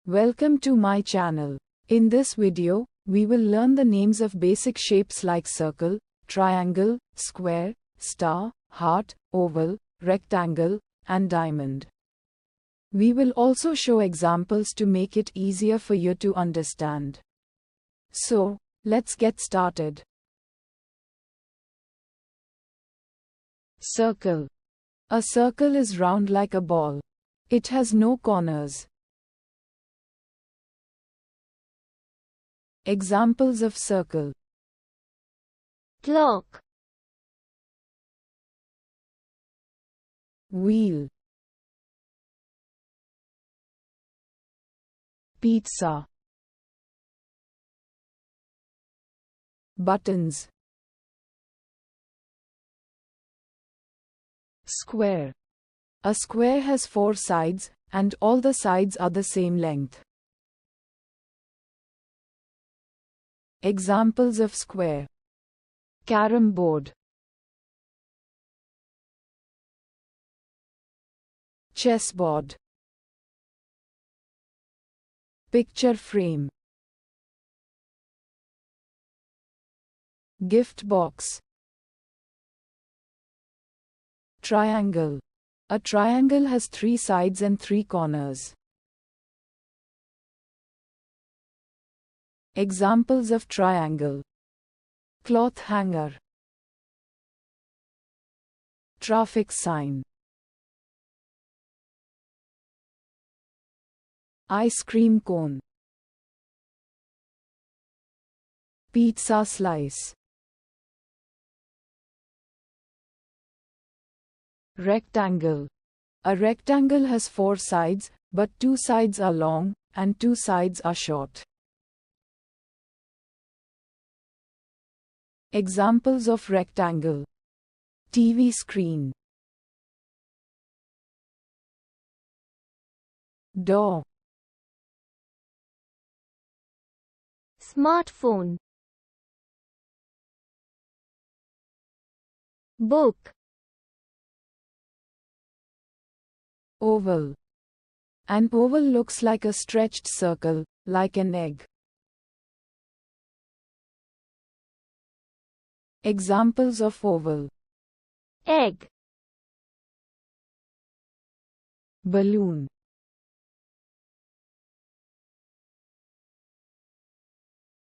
Welcome to my channel. In this video, we will learn the names of basic shapes like circle, triangle, square, star, heart, oval, rectangle, and diamond. We will also show examples to make it easier for you to understand. So, let's get started. Circle. A circle is round like a ball. It has no corners. Examples of circle: clock, wheel, pizza, buttons, square. A square has 4 sides, and all the sides are the same length. Examples of square: carom board, chessboard, picture frame, gift box, triangle. A triangle has 3 sides and 3 corners. Examples of triangle: cloth hanger, traffic sign, ice cream cone, pizza slice, rectangle. A rectangle has 4 sides, but 2 sides are long, and 2 sides are short. Examples of rectangle: TV screen, door, smartphone, book, oval. An oval looks like a stretched circle, like an egg. Examples of oval: egg, balloon,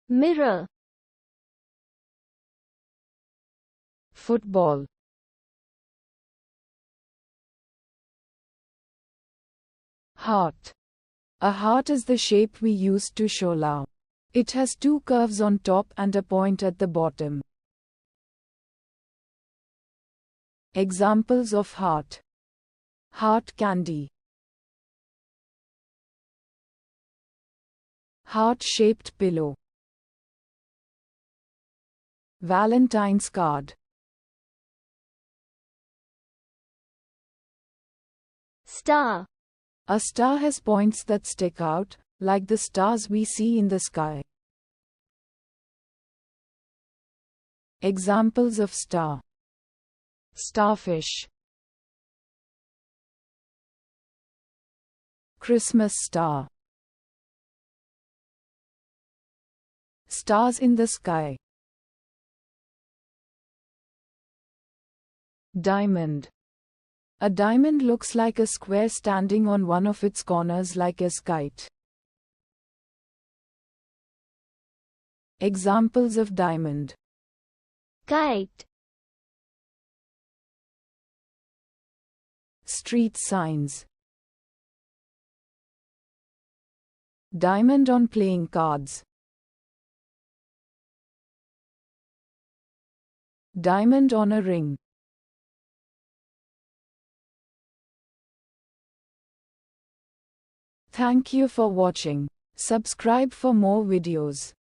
mirror, football, heart. A heart is the shape we use to show love. It has 2 curves on top and a point at the bottom. Examples of heart: heart candy, heart-shaped pillow, Valentine's card, star. A star has points that stick out, like the stars we see in the sky. Examples of star: starfish, Christmas star, stars in the sky. Diamond. A diamond looks like a square standing on one of its corners like a kite. Examples of diamond: kite, street signs, diamond on playing cards, diamond on a ring. Thank you for watching. Subscribe for more videos.